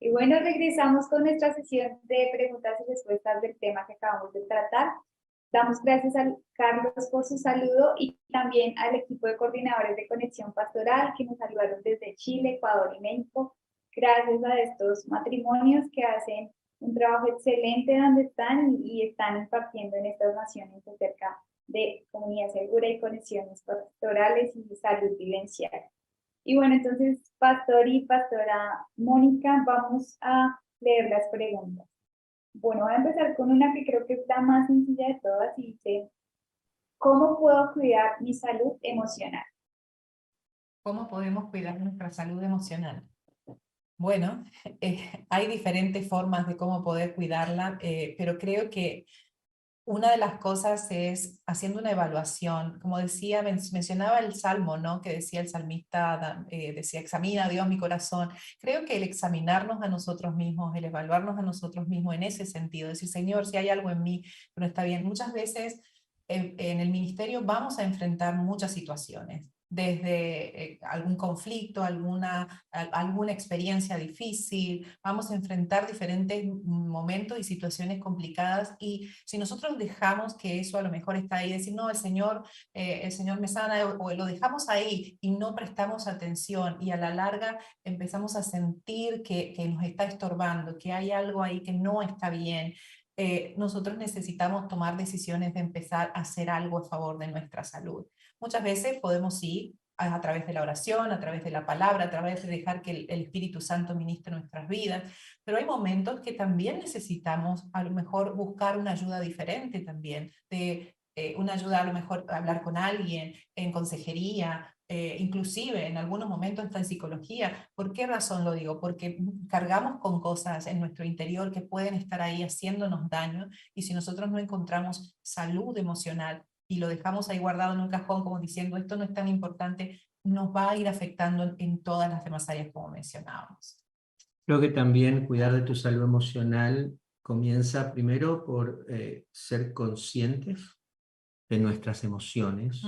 Y bueno, regresamos con nuestra sesión de preguntas y respuestas del tema que acabamos de tratar. Damos gracias a Carlos por su saludo y también al equipo de coordinadores de Conexión Pastoral que nos saludaron desde Chile, Ecuador y México. Gracias a estos matrimonios que hacen un trabajo excelente donde están y están impartiendo en estas naciones acerca de comunidad segura y conexiones pastorales y salud vivencial. Y bueno, entonces, pastor y pastora Mónica, vamos a leer las preguntas. Bueno, voy a empezar con una que creo que es la más sencilla de todas y dice, ¿cómo puedo cuidar mi salud emocional? ¿Cómo podemos cuidar nuestra salud emocional? Bueno, hay diferentes formas de cómo poder cuidarla, pero creo que una de las cosas es haciendo una evaluación. Como decía, mencionaba el Salmo, ¿no? Que decía el salmista, decía, examina Dios mi corazón. Creo que el examinarnos a nosotros mismos, el evaluarnos a nosotros mismos en ese sentido, decir, Señor, si hay algo en mí que no está bien. Muchas veces en el ministerio vamos a enfrentar muchas situaciones, desde algún conflicto, alguna experiencia difícil, vamos a enfrentar diferentes momentos y situaciones complicadas, y si nosotros dejamos que eso a lo mejor está ahí, decir, no, el Señor me sana, o lo dejamos ahí y no prestamos atención, y a la larga empezamos a sentir que nos está estorbando, que hay algo ahí que no está bien. Nosotros necesitamos tomar decisiones de empezar a hacer algo a favor de nuestra salud. Muchas veces podemos ir a través de la oración, a través de la palabra, a través de dejar que el Espíritu Santo ministre nuestras vidas, pero hay momentos que también necesitamos a lo mejor buscar una ayuda diferente también, de una ayuda a lo mejor hablar con alguien, en consejería, inclusive en algunos momentos está en psicología. ¿Por qué razón lo digo? Porque cargamos con cosas en nuestro interior que pueden estar ahí haciéndonos daño, y si nosotros no encontramos salud emocional y lo dejamos ahí guardado en un cajón como diciendo esto no es tan importante, nos va a ir afectando en todas las demás áreas como mencionábamos. Creo que también cuidar de tu salud emocional comienza primero por ser conscientes de nuestras emociones,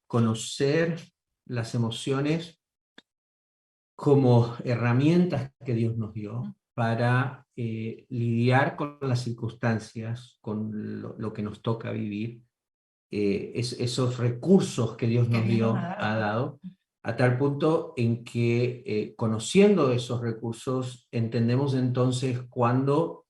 conocer las emociones como herramientas que Dios nos dio para lidiar con las circunstancias, con lo que nos toca vivir, esos recursos que Dios nos dio, ha dado, a tal punto en que conociendo esos recursos entendemos entonces cuando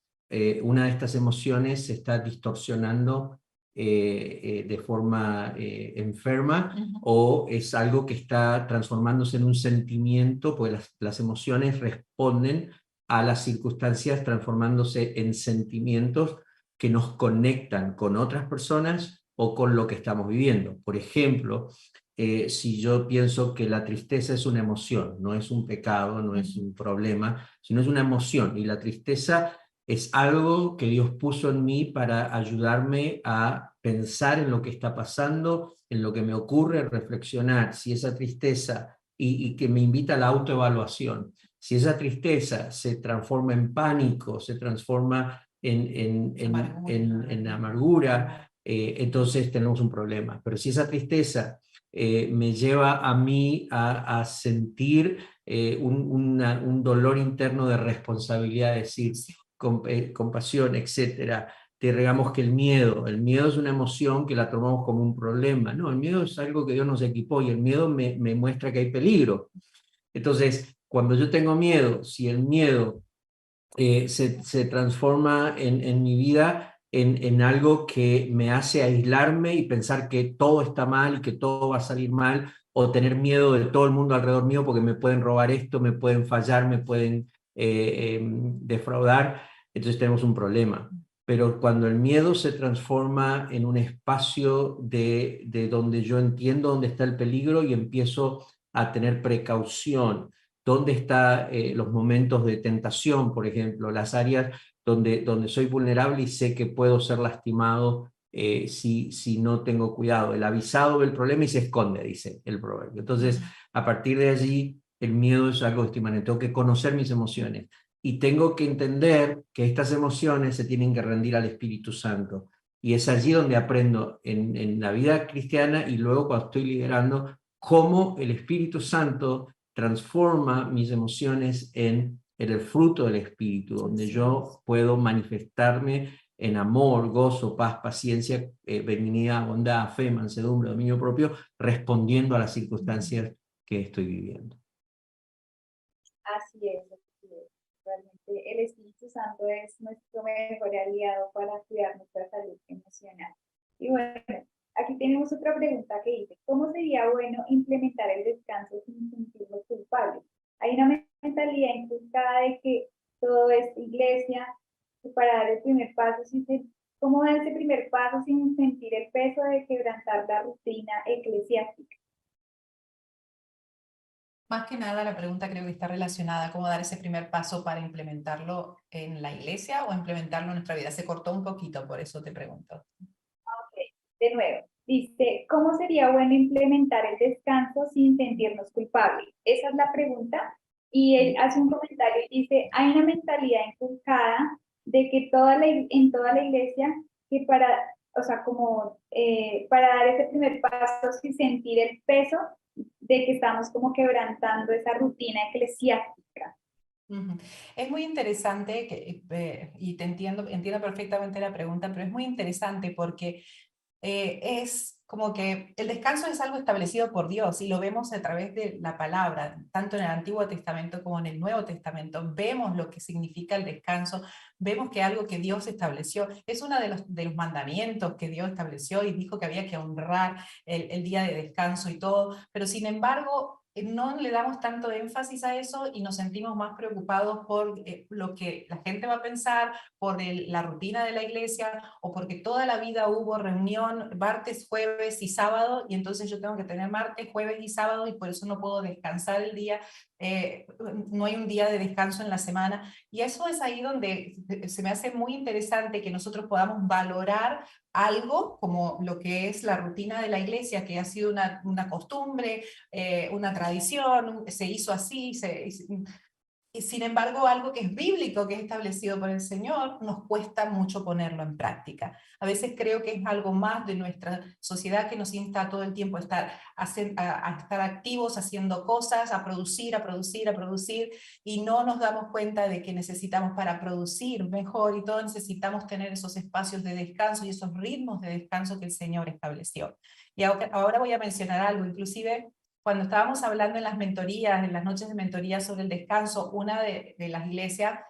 una de estas emociones se está distorsionando de forma enferma, o es algo que está transformándose en un sentimiento, pues las emociones responden a las circunstancias transformándose en sentimientos que nos conectan con otras personas o con lo que estamos viviendo. Por ejemplo, si yo pienso que la tristeza es una emoción, no es un pecado, no es un problema, sino es una emoción, y la tristeza es algo que Dios puso en mí para ayudarme a pensar en lo que está pasando, en lo que me ocurre, reflexionar si esa tristeza, y que me invita a la autoevaluación, si esa tristeza se transforma en pánico, se transforma en amargura, entonces tenemos un problema. Pero si esa tristeza me lleva a mí a sentir un dolor interno de responsabilidad, es decir, compasión, etcétera. Digamos que el miedo es una emoción que la tomamos como un problema. No, el miedo es algo que Dios nos equipó, y el miedo me muestra que hay peligro. Entonces, cuando yo tengo miedo, si el miedo se transforma en mi vida en algo que me hace aislarme y pensar que todo está mal y que todo va a salir mal, o tener miedo de todo el mundo alrededor mío porque me pueden robar esto, me pueden fallar, me pueden defraudar, entonces tenemos un problema. Pero cuando el miedo se transforma en un espacio de donde yo entiendo dónde está el peligro y empiezo a tener precaución, dónde están los momentos de tentación, por ejemplo, las áreas donde soy vulnerable y sé que puedo ser lastimado si no tengo cuidado. El avisado ve el problema y se esconde, dice el proverbio. Entonces, a partir de allí, el miedo es algo estimante. Tengo que conocer mis emociones y tengo que entender que estas emociones se tienen que rendir al Espíritu Santo. Y es allí donde aprendo en la vida cristiana, y luego cuando estoy liderando, cómo el Espíritu Santo transforma mis emociones en en el fruto del Espíritu, donde yo puedo manifestarme en amor, gozo, paz, paciencia, benignidad, bondad, fe, mansedumbre, dominio propio, respondiendo a las circunstancias que estoy viviendo. Así es, así es. Realmente el Espíritu Santo es nuestro mejor aliado para cuidar nuestra salud emocional. Y bueno, aquí tenemos otra pregunta que dice, ¿cómo sería bueno implementar el descanso sin sentirnos culpables? Hay una mentalidad inculcada de que todo es iglesia, y para dar el primer paso, ¿cómo dar ese primer paso sin sentir el peso de quebrantar la rutina eclesiástica? Más que nada la pregunta creo que está relacionada a cómo dar ese primer paso para implementarlo en la iglesia o implementarlo en nuestra vida. Se cortó un poquito, por eso te pregunto. Okay. De nuevo, dice, ¿cómo sería bueno implementar el descanso sin sentirnos culpables? Esa es la pregunta. Y él hace un comentario y dice, hay una mentalidad inculcada de que en toda la iglesia, que o sea, como para dar ese primer paso sin sentir el peso de que estamos como quebrantando esa rutina eclesiástica. Es muy interesante y te entiendo perfectamente la pregunta, pero es muy interesante porque es como que el descanso es algo establecido por Dios y lo vemos a través de la palabra, tanto en el Antiguo Testamento como en el Nuevo Testamento. Vemos lo que significa el descanso, vemos que algo que Dios estableció es uno de los mandamientos que Dios estableció y dijo que había que honrar el día de descanso y todo, pero sin embargo no le damos tanto énfasis a eso y nos sentimos más preocupados por lo que la gente va a pensar, por la rutina de la iglesia o porque toda la vida hubo reunión martes, jueves y sábado y entonces yo tengo que tener martes, jueves y sábado y por eso no puedo descansar el día, no hay un día de descanso en la semana y eso es ahí donde se me hace muy interesante que nosotros podamos valorar algo como lo que es la rutina de la iglesia, que ha sido una costumbre, una tradición, se hizo así, y sin embargo, algo que es bíblico, que es establecido por el Señor, nos cuesta mucho ponerlo en práctica. A veces creo que es algo más de nuestra sociedad que nos insta todo el tiempo a estar activos, haciendo cosas, a producir, y no nos damos cuenta de que necesitamos para producir mejor y todo necesitamos tener esos espacios de descanso y esos ritmos de descanso que el Señor estableció. Y ahora voy a mencionar algo, inclusive cuando estábamos hablando en las mentorías, en las noches de mentoría sobre el descanso, una de las iglesias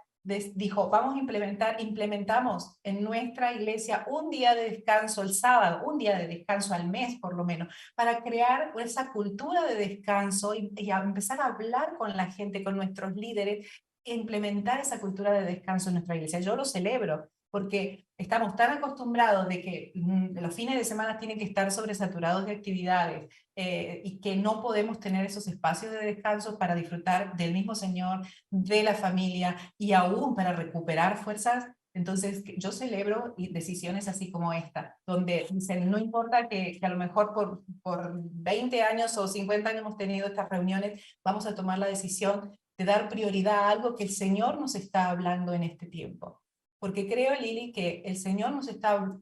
dijo, vamos a implementamos en nuestra iglesia un día de descanso el sábado, un día de descanso al mes por lo menos, para crear esa cultura de descanso y a empezar a hablar con la gente, con nuestros líderes, e implementar esa cultura de descanso en nuestra iglesia. Yo lo celebro, porque estamos tan acostumbrados de que los fines de semana tienen que estar sobresaturados de actividades, y que no podemos tener esos espacios de descanso para disfrutar del mismo Señor, de la familia y aún para recuperar fuerzas. Entonces yo celebro decisiones así como esta, donde dicen, no importa que a lo mejor por 20 años o 50 años hemos tenido estas reuniones, vamos a tomar la decisión de dar prioridad a algo que el Señor nos está hablando en este tiempo. Porque creo, Lili, que el Señor nos está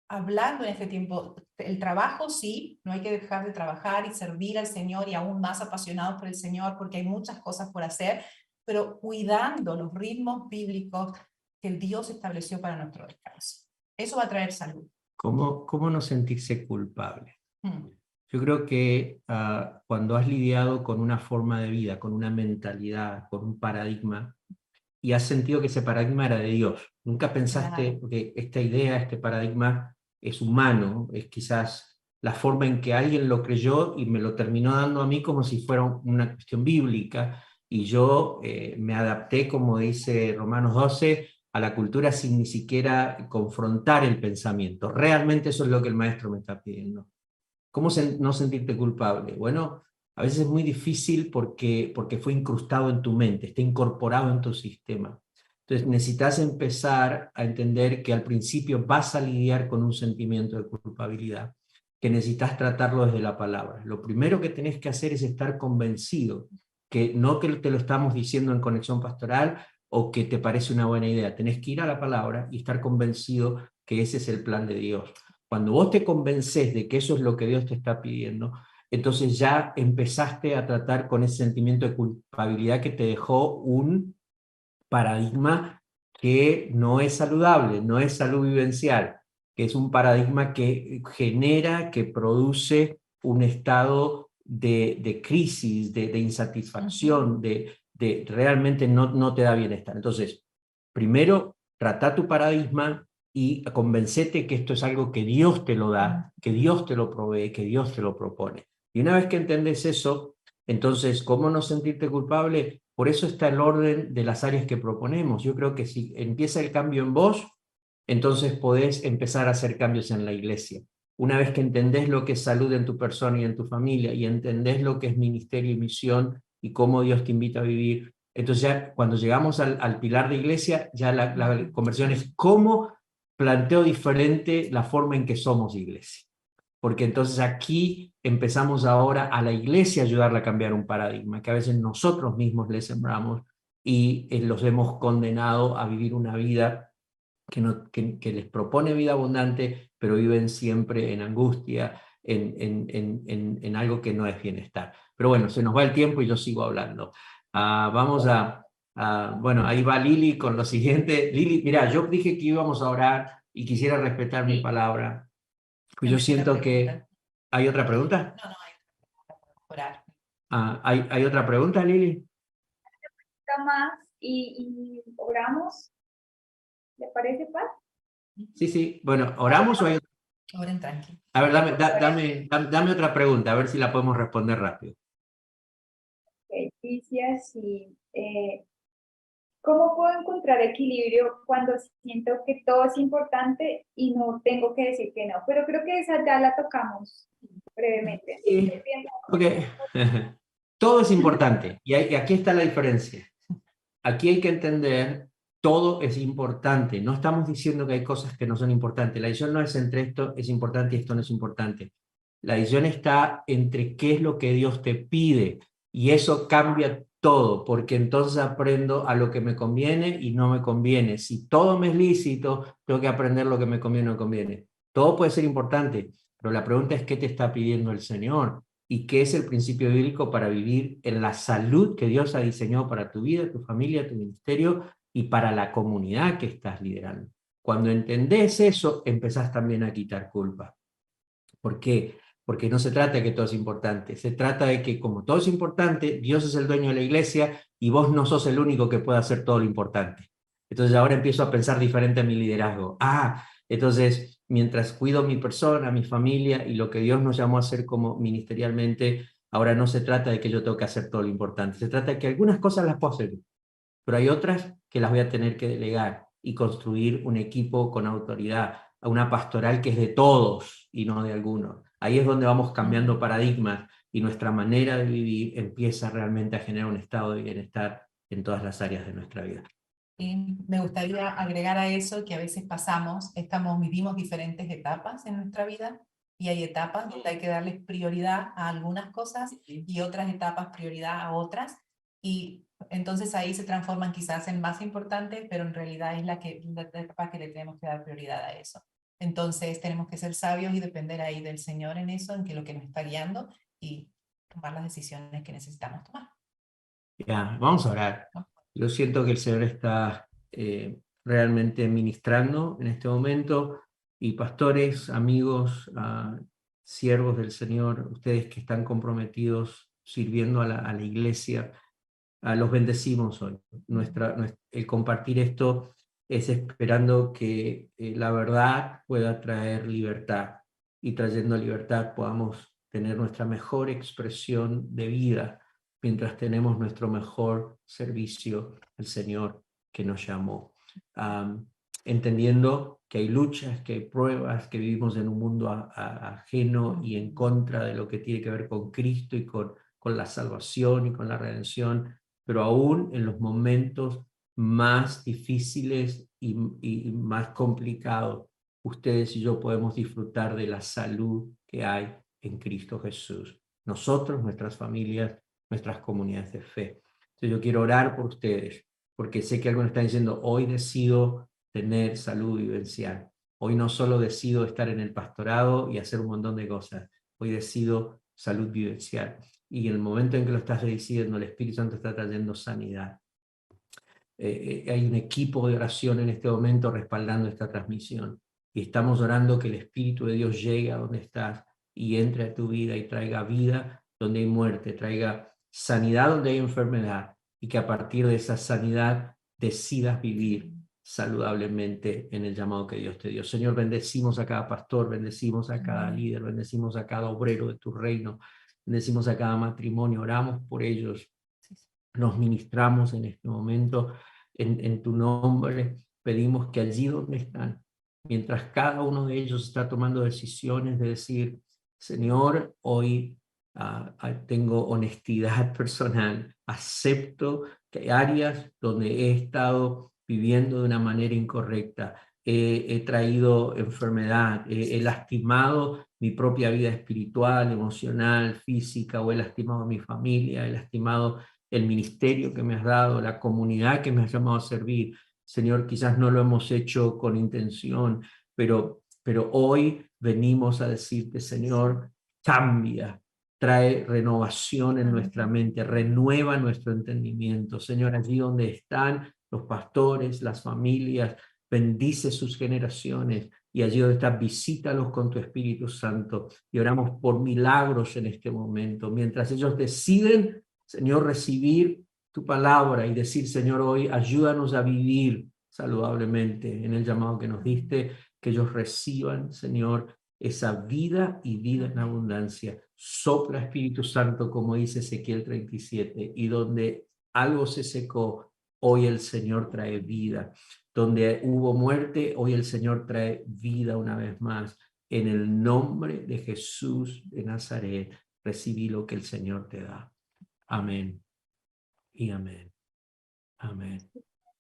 hablando en este tiempo. El trabajo sí, no hay que dejar de trabajar y servir al Señor y aún más apasionados por el Señor porque hay muchas cosas por hacer, pero cuidando los ritmos bíblicos que el Dios estableció para nuestro descanso. Eso va a traer salud. ¿Cómo no sentirse culpable? Yo creo que cuando has lidiado con una forma de vida, con una mentalidad, con un paradigma, y has sentido que ese paradigma era de Dios, nunca pensaste que esta idea, este paradigma es humano, es quizás la forma en que alguien lo creyó y me lo terminó dando a mí como si fuera una cuestión bíblica, y yo me adapté, como dice Romanos 12, a la cultura sin ni siquiera confrontar el pensamiento. Realmente eso es lo que el maestro me está pidiendo. ¿Cómo no sentirte culpable? Bueno, a veces es muy difícil porque fue incrustado en tu mente, está incorporado en tu sistema. Entonces necesitas empezar a entender que al principio vas a lidiar con un sentimiento de culpabilidad, que necesitas tratarlo desde la palabra. Lo primero que tenés que hacer es estar convencido, que no que te lo estamos diciendo en Conexión Pastoral o que te parece una buena idea, tenés que ir a la palabra y estar convencido que ese es el plan de Dios. Cuando vos te convences de que eso es lo que Dios te está pidiendo, entonces ya empezaste a tratar con ese sentimiento de culpabilidad que te dejó un paradigma que no es saludable, no es salud vivencial, que es un paradigma que genera, que produce un estado de crisis, de insatisfacción, de realmente no te da bienestar. Entonces, primero, trata tu paradigma y convencete que esto es algo que Dios te lo da, que Dios te lo provee, que Dios te lo propone. Y una vez que entendés eso, entonces, ¿cómo no sentirte culpable? Por eso está el orden de las áreas que proponemos. Yo creo que si empieza el cambio en vos, entonces podés empezar a hacer cambios en la iglesia. Una vez que entendés lo que es salud en tu persona y en tu familia, y entendés lo que es ministerio y misión y cómo Dios te invita a vivir, entonces ya cuando llegamos al pilar de iglesia, ya la conversión es cómo planteo diferente la forma en que somos iglesia. Porque entonces aquí empezamos ahora a la iglesia a ayudarla a cambiar un paradigma que a veces nosotros mismos le sembramos y los hemos condenado a vivir una vida que les propone vida abundante, pero viven siempre en angustia, en algo que no es bienestar. Pero bueno, se nos va el tiempo y yo sigo hablando. Vamos bueno, ahí va Lili con lo siguiente. Lili, mira, yo dije que íbamos a orar y quisiera respetar mi palabra. Pues yo siento que... ¿Hay otra pregunta? No, hay orar. ¿Hay otra pregunta, Lili? Más y oramos. ¿Le parece, Paz? Sí. Bueno, ¿oramos o hay otra? Oren tranqui. A ver, dame otra pregunta, a ver si la podemos responder rápido. Dice así, ¿cómo puedo encontrar equilibrio cuando siento que todo es importante y no tengo que decir que no? Pero creo que esa ya la tocamos brevemente. Sí, porque todo es importante y aquí está la diferencia. Aquí hay que entender, todo es importante. No estamos diciendo que hay cosas que no son importantes. La decisión no es entre esto es importante y esto no es importante. La decisión está entre qué es lo que Dios te pide y eso cambia todo, porque entonces aprendo a lo que me conviene y no me conviene. Si todo me es lícito, tengo que aprender lo que me conviene o no conviene. Todo puede ser importante, pero la pregunta es qué te está pidiendo el Señor y qué es el principio bíblico para vivir en la salud que Dios ha diseñado para tu vida, tu familia, tu ministerio y para la comunidad que estás liderando. Cuando entendés eso, empezás también a quitar culpa. ¿Por qué? Porque no se trata de que todo es importante, se trata de que como todo es importante, Dios es el dueño de la iglesia y vos no sos el único que puede hacer todo lo importante. Entonces ahora empiezo a pensar diferente en mi liderazgo. Entonces mientras cuido mi persona, mi familia y lo que Dios nos llamó a hacer como ministerialmente, ahora no se trata de que yo tengo que hacer todo lo importante, se trata de que algunas cosas las puedo hacer, pero hay otras que las voy a tener que delegar y construir un equipo con autoridad, a una pastoral que es de todos y no de algunos. Ahí es donde vamos cambiando paradigmas y nuestra manera de vivir empieza realmente a generar un estado de bienestar en todas las áreas de nuestra vida. Y me gustaría agregar a eso que a veces vivimos diferentes etapas en nuestra vida y hay etapas donde hay que darles prioridad a algunas cosas y otras etapas prioridad a otras y entonces ahí se transforman quizás en más importantes, pero en realidad es la etapa que le tenemos que dar prioridad a eso. Entonces tenemos que ser sabios y depender ahí del Señor en eso, en que lo que nos está guiando y tomar las decisiones que necesitamos tomar. Ya, vamos a orar. Yo siento que el Señor está realmente ministrando en este momento y pastores, amigos, siervos del Señor, ustedes que están comprometidos sirviendo a la iglesia, los bendecimos hoy. El compartir esto es esperando que la verdad pueda traer libertad y trayendo libertad podamos tener nuestra mejor expresión de vida mientras tenemos nuestro mejor servicio al Señor que nos llamó. Entendiendo que hay luchas, que hay pruebas, que vivimos en un mundo ajeno y en contra de lo que tiene que ver con Cristo y con la salvación y con la redención, pero aún en los momentos más difíciles y más complicados, ustedes y yo podemos disfrutar de la salud que hay en Cristo Jesús. Nosotros, nuestras familias, nuestras comunidades de fe. Entonces yo quiero orar por ustedes, porque sé que algunos están diciendo, hoy decido tener salud vivencial. Hoy no solo decido estar en el pastorado y hacer un montón de cosas, hoy decido salud vivencial. Y en el momento en que lo estás decidiendo, el Espíritu Santo está trayendo sanidad. hay un equipo de oración en este momento respaldando esta transmisión. Y estamos orando que el Espíritu de Dios llegue a donde estás y entre a tu vida y traiga vida donde hay muerte, traiga sanidad donde hay enfermedad, y que a partir de esa sanidad decidas vivir saludablemente en el llamado que Dios te dio. Señor, bendecimos a cada pastor, bendecimos a cada líder, bendecimos a cada obrero de tu reino, bendecimos a cada matrimonio, oramos por ellos, nos ministramos en este momento en tu nombre, pedimos que allí donde están, mientras cada uno de ellos está tomando decisiones de decir, Señor, hoy tengo honestidad personal, acepto que hay áreas donde he estado viviendo de una manera incorrecta, he traído enfermedad, he lastimado mi propia vida espiritual, emocional, física, o he lastimado a mi familia, he lastimado el ministerio que me has dado, la comunidad que me has llamado a servir. Señor, quizás no lo hemos hecho con intención, pero hoy venimos a decirte, Señor, cambia, trae renovación en nuestra mente, renueva nuestro entendimiento. Señor, allí donde están los pastores, las familias, bendice sus generaciones, y allí donde estás, visítalos con tu Espíritu Santo, y oramos por milagros en este momento, mientras ellos deciden, Señor, recibir tu palabra y decir, Señor, hoy ayúdanos a vivir saludablemente en el llamado que nos diste, que ellos reciban, Señor, esa vida y vida en abundancia. Sopla, Espíritu Santo, como dice Ezequiel 37, y donde algo se secó, hoy el Señor trae vida. Donde hubo muerte, hoy el Señor trae vida una vez más. En el nombre de Jesús de Nazaret, recibí lo que el Señor te da. Amén y amén. Amén.